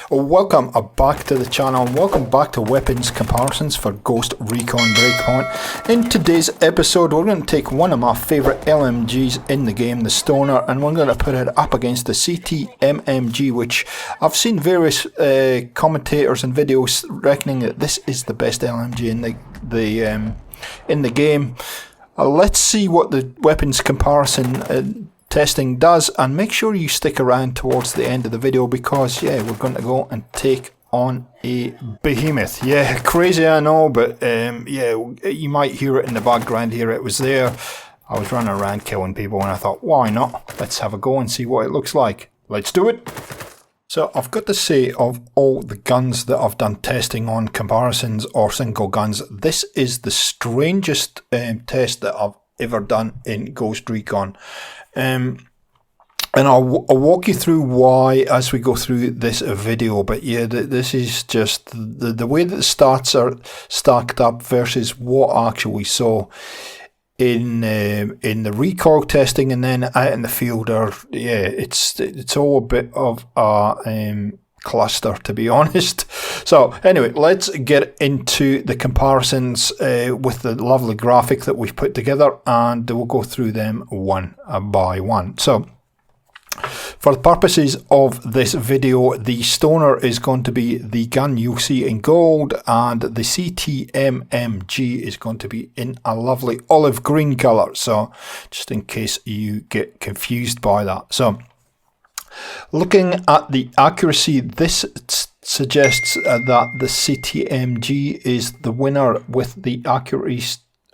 Welcome back to the channel and welcome back to weapons comparisons for Ghost Recon Breakpoint. In today's episode we're going to take one of my favourite LMGs in the game, the Stoner, and we're going to put it up against the CTMMG, which I've seen various commentators and videos reckoning that this is the best LMG in the game. Let's see what the weapons comparison testing does, and make sure you stick around towards the end of the video because we're going to go and take on a behemoth. Yeah, crazy I know, but you might hear it in the background here. It was there. I was running around killing people and I thought, why not? Let's have a go and see what it looks like. Let's do it. So I've got to say, of all the guns that I've done testing on, comparisons or single guns, this is the strangest test that I've ever done in Ghost Recon. And I'll walk you through why as we go through this video. But yeah, this is just the way that the stats are stacked up versus what I actually saw in the recoil testing and then out in the field. It's all a bit of a cluster, to be honest. So anyway, let's get into the comparisons with the lovely graphic that we've put together, and we'll go through them one by one. So for the purposes of this video, the Stoner is going to be the gun you'll see in gold, and the CTMMG is going to be in a lovely olive green colour, so just in case you get confused by that. So looking at the accuracy, this suggests that the CTMG is the winner with the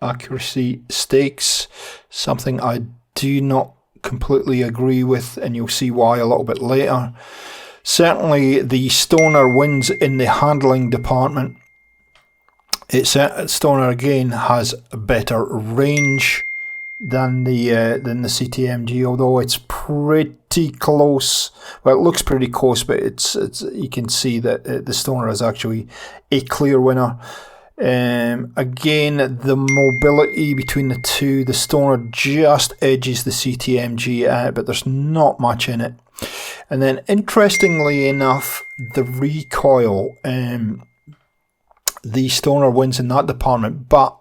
accuracy stakes, something I do not completely agree with, and you'll see why a little bit later. Certainly the Stoner wins in the handling department. Stoner again has a better range than the CTMG, although it's pretty close. Well, it looks pretty close, but it's you can see that the Stoner is actually a clear winner. Again, the mobility between the two, the Stoner just edges the CTMG out, but there's not much in it. And then interestingly enough, the recoil, the Stoner wins in that department, but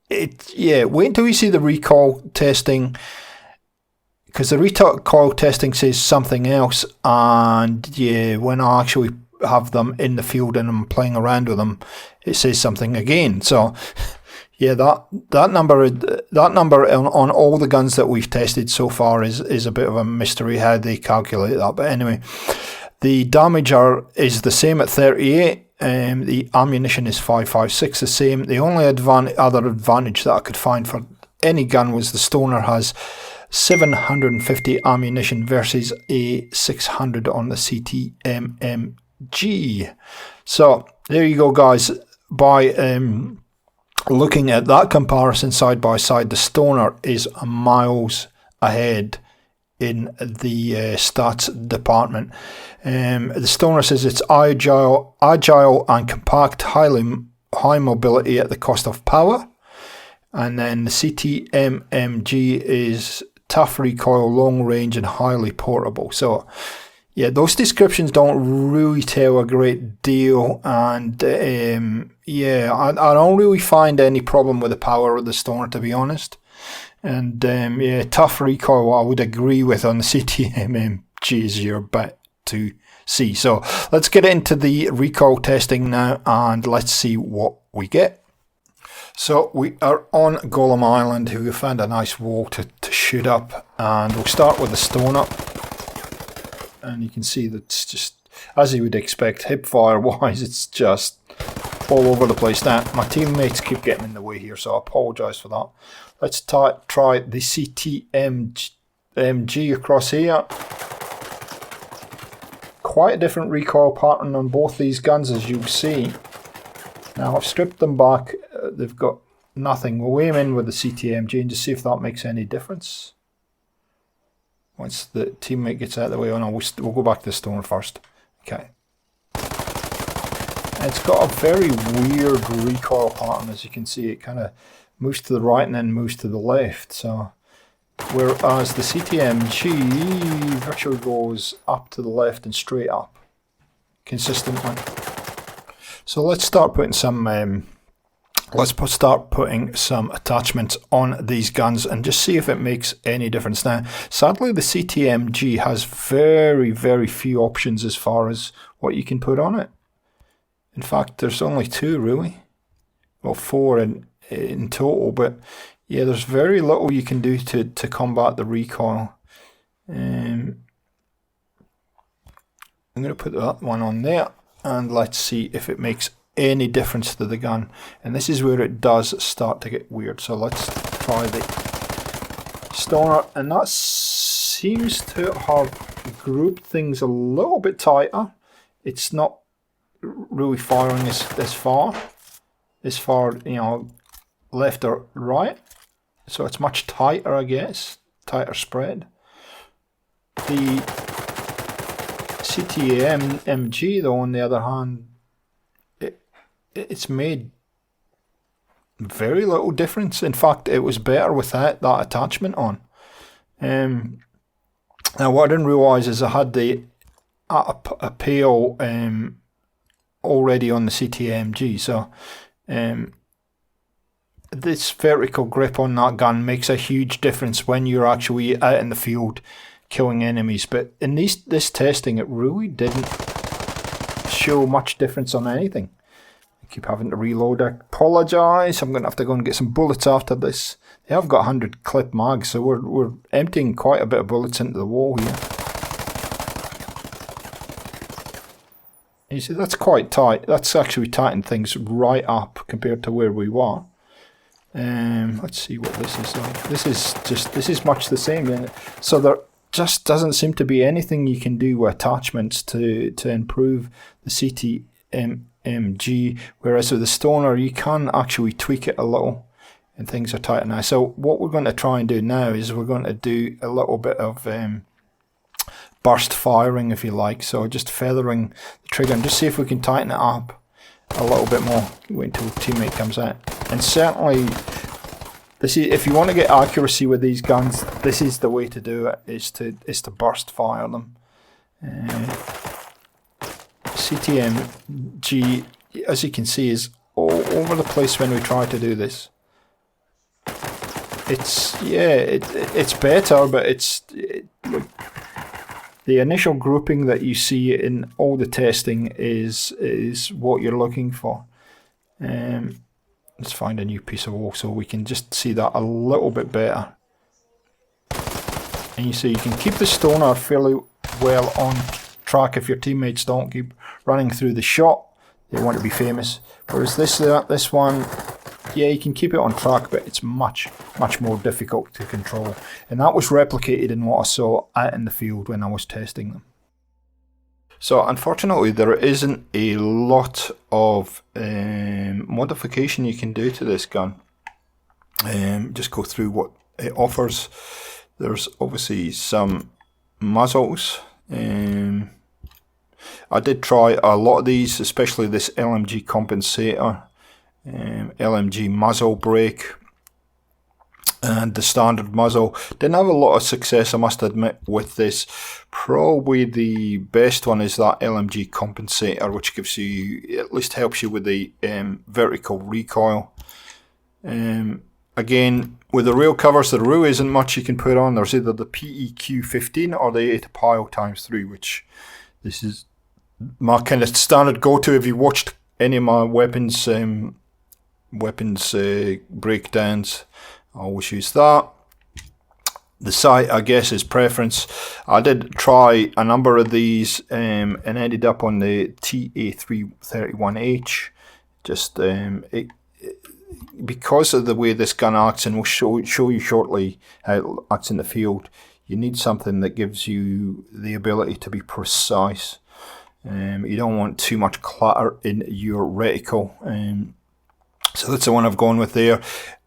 wait until you see the recoil testing, because the recoil testing says something else, and when I actually have them in the field and I'm playing around with them, it says something again. So that number on all the guns that we've tested so far is a bit of a mystery how they calculate that. But anyway, the damage is the same at 38. The ammunition is 556, the same. The only other advantage that I could find for any gun was the Stoner has 750 ammunition versus a 600 on the CTMMG. So there you go, guys. By looking at that comparison side by side, the Stoner is miles ahead in the stats department. The Stoner says it's agile and compact, high mobility at the cost of power, and then the CTMMG is tough recoil, long range, and highly portable. So yeah, those descriptions don't really tell a great deal, and I don't really find any problem with the power of the Stoner, to be honest. And tough recoil I would agree with on the CTMMG is your bet to see. So let's get into the recoil testing now and let's see what we get. So we are on Golem Island. We found a nice wall to shoot up, and we'll start with the Stoner. And you can see that it's just, as you would expect, hipfire wise, it's just all over the place. Now, my teammates keep getting in the way here, so I apologise for that. Let's try the CTMMG across here. Quite a different recoil pattern on both these guns, as you'll see. Now, I've stripped them back. They've got nothing. We'll aim in with the CTMG and just see if that makes any difference. Once the teammate gets out of the way, we'll go back to the Stoner first. Okay. It's got a very weird recoil pattern, as you can see. It kind of moves to the right and then moves to the left. So, whereas the CTMG virtually goes up to the left and straight up. consistently. So let's start putting some attachments on these guns and just see if it makes any difference. Now, sadly, the CTMMG has very, very few options as far as what you can put on it. In fact, there's only 2 really. Well, 4 in total, but yeah, there's very little you can do to combat the recoil. I'm going to put that one on there, and let's see if it makes any difference to the gun. And this is where it does start to get weird. So let's try the Stoner, and that seems to have grouped things a little bit tighter. It's not really firing as far, you know, left or right. So it's much tighter, I guess, tighter spread. The CTMMG, though, on the other hand, it's made very little difference. In fact, it was better with that attachment on. Now, what I didn't realise is I had the a PO already on the CTMMG, so this vertical grip on that gun makes a huge difference when you're actually out in the field killing enemies. But in this testing, it really didn't show much difference on anything. I keep having to reload. I apologise. I'm going to have to go and get some bullets after this. They have got 100 clip mags, so we're emptying quite a bit of bullets into the wall here. You see, that's quite tight. That's actually tightened things right up compared to where we were. Let's see what this is like. This is much the same. So there just doesn't seem to be anything you can do with attachments to improve the CTMMG, whereas with the Stoner you can actually tweak it a little and things are tighter now. So what we're going to try and do now is we're going to do a little bit of burst firing, if you like. So just feathering the trigger and just see if we can tighten it up a little bit more. Wait until the teammate comes out. And certainly, this is, if you want to get accuracy with these guns, this is the way to do it, is to burst fire them. CTMMG, as you can see, is all over the place when we try to do this. It's better, but the initial grouping that you see in all the testing is what you're looking for. Let's find a new piece of wall so we can just see that a little bit better. And you see you can keep the Stoner fairly well on track if your teammates don't keep running through the shot. They want to be famous. Whereas this one, yeah, you can keep it on track, but it's much more difficult to control. And that was replicated in what I saw out in the field when I was testing them. So unfortunately there isn't a lot of modification you can do to this gun. Just go through what it offers. There's obviously some muzzles. I did try a lot of these, especially this Lmg Compensator, Lmg muzzle brake, and the standard muzzle. Didn't have a lot of success, I must admit, with this. Probably the best one is that Lmg Compensator, which gives you, at least helps you with the vertical recoil. Again, with the rail covers, there really isn't much you can put on. There's either the PEQ15 or the 8 pile ×3, which this is my kind of standard go-to. If you watched any of my weapons breakdowns, I always use that. The sight, I guess, is preference. I did try a number of these and ended up on the TA331H. Just because of the way this gun acts, and we'll show you shortly how it acts in the field, you need something that gives you the ability to be precise. You don't want too much clutter in your reticle. So that's the one I've gone with there.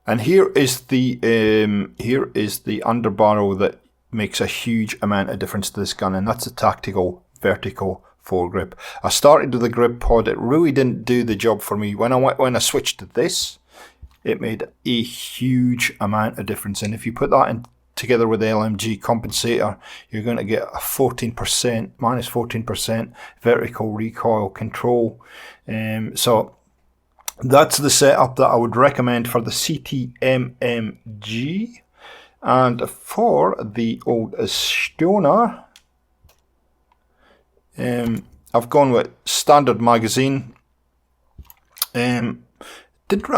And here is the underbarrel that makes a huge amount of difference to this gun, and that's a tactical vertical foregrip. I started with the grip pod. It really didn't do the job for me. When I switched to this, it made a huge amount of difference. And if you put that into together with the Lmg Compensator, you're going to get a 14%, minus 14% vertical recoil control. So that's the setup that I would recommend for the CTMMG. And for the old STONER, I've gone with standard magazine. I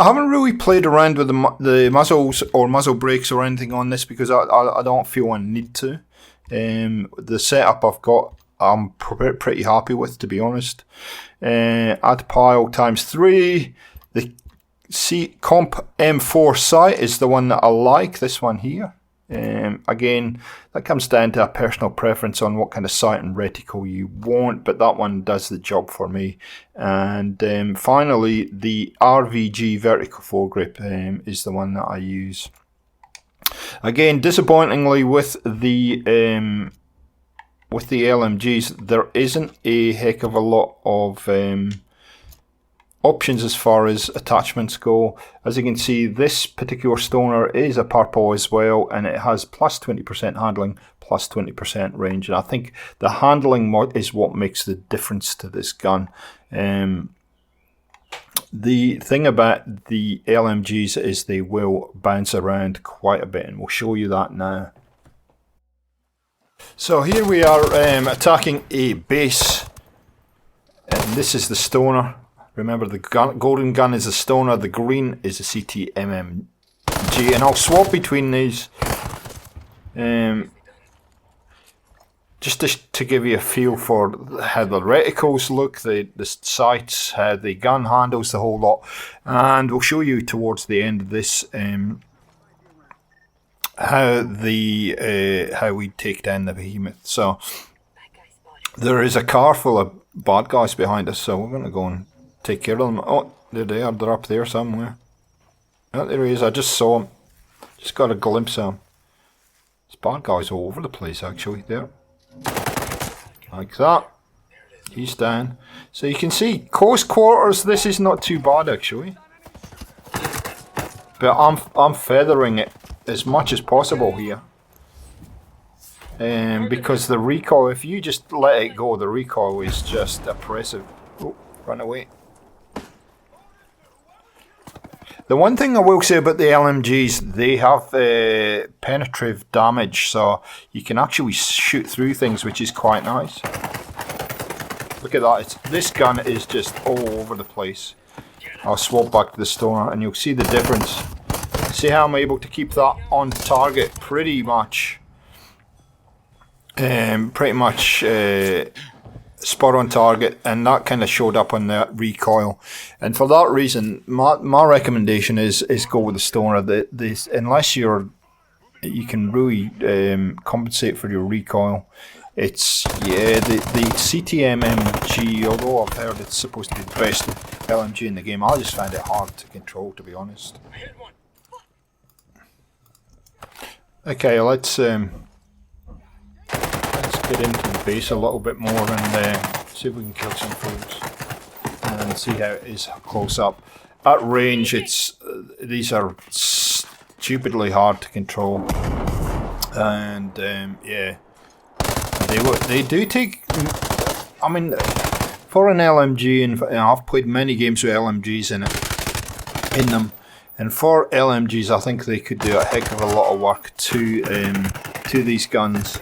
haven't really played around with the muzzles or muzzle brakes or anything on this because I don't feel I need to. The setup I've got, I'm pretty happy with, to be honest. Add pile ×3. The Comp M4 sight is the one that I like, this one here. Again, that comes down to a personal preference on what kind of sight and reticle you want, but that one does the job for me. And finally, the RVG vertical foregrip is the one that I use. Again, disappointingly with the LMGs, there isn't a heck of a lot of options as far as attachments go. As you can see, this particular STONER is a purple as well, and it has plus 20% handling, plus 20% range, and I think the handling is what makes the difference to this gun. The thing about the LMGs is they will bounce around quite a bit, and we'll show you that now. So here we are attacking a base, and this is the STONER. Remember, the golden gun is a STONER, the green is a CTMMG, and I'll swap between these just to give you a feel for how the reticles look, the sights, how the gun handles, the whole lot. And we'll show you towards the end of this how we take down the behemoth. So there is a car full of bad guys behind us, so we're going to go and take care of them. Oh, there they are. They're up there somewhere. Oh, there he is. I just saw him. Just got a glimpse of him. There's bad guys all over the place, actually. There. Like that. He's down. So you can see, close quarters, this is not too bad, actually. But I'm feathering it as much as possible here. Because the recoil, if you just let it go, the recoil is just oppressive. Oh, run away. The one thing I will say about the LMGs, they have penetrative damage, so you can actually shoot through things, which is quite nice. Look at that, this gun is just all over the place. I'll swap back to the STONER and you'll see the difference. See how I'm able to keep that on target pretty much. Spot on target, and that kind of showed up on that recoil. And for that reason, my recommendation is go with the STONER. Unless you can really compensate for your recoil. It's the CTMMG, although I've heard it's supposed to be the best LMG in the game, I just find it hard to control, to be honest. Okay, let's get into the base a little bit more and see if we can kill some fools and see how it is close up. At range, these are stupidly hard to control, and yeah, they do take. I mean, for an LMG, and I've played many games with LMGs in them, and for LMGs, I think they could do a heck of a lot of work to these guns.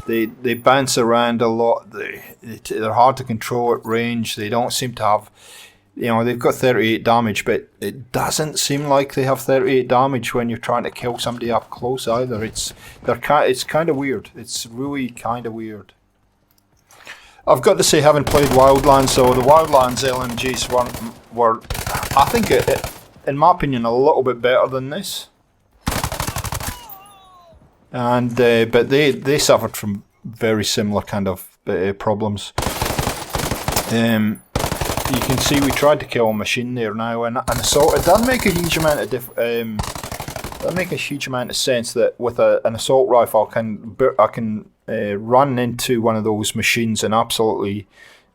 They bounce around a lot. They're hard to control at range. They don't seem to have, they've got 38 damage, but it doesn't seem like they have 38 damage when you're trying to kill somebody up close either. It's kind of weird. It's really kind of weird. I've got to say, having played Wildlands, so the Wildlands LMGs were I think, in my opinion, a little bit better than this. And but they suffered from very similar kind of problems. You can see we tried to kill a machine there now, and assault. It doesn't make a huge amount of sense that with an assault rifle I can run into one of those machines and absolutely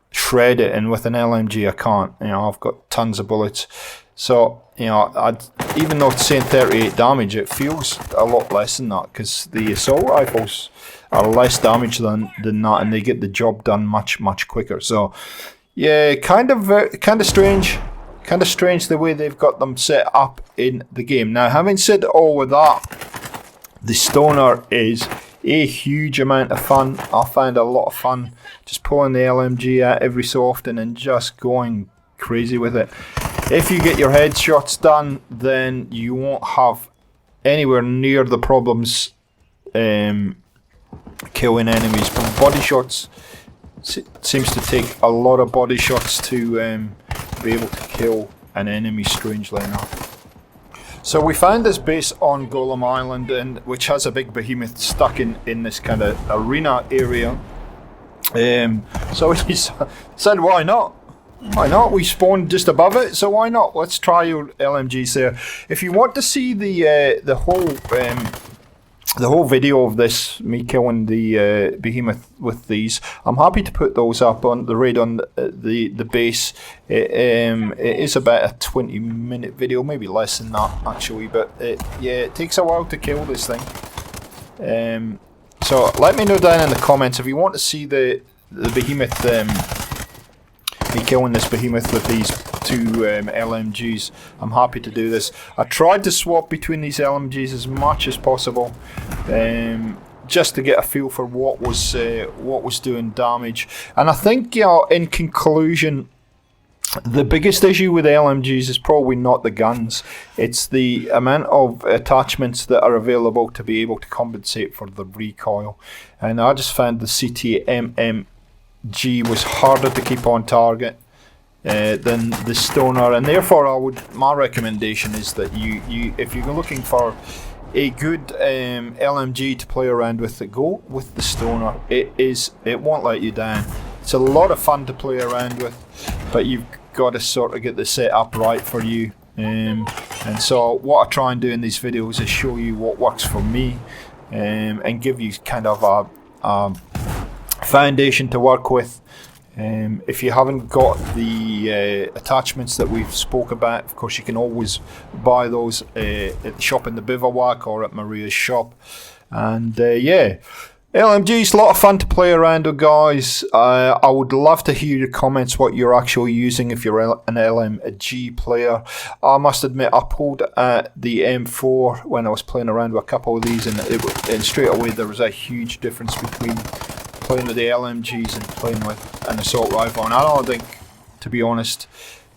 shred it, and with an LMG I can't. I've got tons of bullets. So you know, even though it's saying 38 damage, it feels a lot less than that because the assault rifles are less damage than that, and they get the job done much quicker. So yeah, kind of strange. Kind of strange the way they've got them set up in the game. Now, having said all of that, the Stoner is a huge amount of fun. I find a lot of fun just pulling the LMG out every so often and just going crazy with it. If you get your headshots done, then you won't have anywhere near the problems killing enemies. But body shots, it seems to take a lot of body shots to be able to kill an enemy, strangely enough. So we found this base on Golem Island, which has a big behemoth stuck in this kind of arena area. So he said, why not? Why not? We spawned just above it, so why not? Let's try your LMGs there. If you want to see the whole video of this, me killing the behemoth with these, I'm happy to put those up on the raid on the base. It is about a 20-minute video, maybe less than that actually, but yeah, it takes a while to kill this thing. So let me know down in the comments if you want to see the behemoth, me killing this behemoth with these two LMGs. I'm happy to do this. I tried to swap between these LMGs as much as possible, just to get a feel for what was doing damage. And I think, you know, in conclusion, the biggest issue with LMGs is probably not the guns. It's the amount of attachments that are available to be able to compensate for the recoil. And I just found the CTMMG was harder to keep on target than the Stoner, and therefore my recommendation is that you if you're looking for a good LMG to play around with, go with the Stoner. It won't let you down. It's a lot of fun to play around with, but you've got to sort of get the setup right for you. And so what I try and do in these videos is show you what works for me, and give you kind of a foundation to work with. If you haven't got the attachments that we've spoke about, of course you can always buy those at the shop in the Bivouac or at Maria's shop. And yeah, LMG's a lot of fun to play around with, guys. I would love to hear your comments what you're actually using if you're an LMG player. I must admit I pulled the M4 when I was playing around with a couple of these, and straight away there was a huge difference between playing with the LMGs and playing with an assault rifle. And I don't think, to be honest,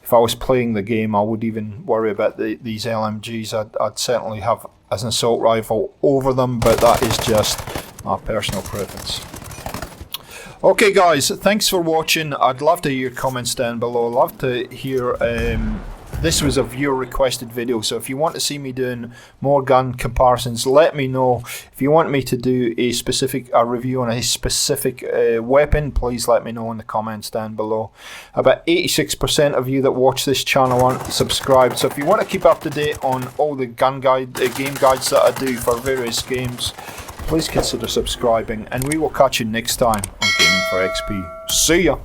if I was playing the game I would even worry about these LMGs. I'd certainly have as an assault rifle over them, but that is just my personal preference. Okay guys, thanks for watching. I'd love to hear your comments down below. I'd love to hear, this was a viewer requested video, so if you want to see me doing more gun comparisons, let me know. If you want me to do a review on a specific weapon, please let me know in the comments down below. About 86% of you that watch this channel aren't subscribed, so if you want to keep up to date on all the game guides that I do for various games, please consider subscribing, and we will catch you next time on Gaming for XP. See ya!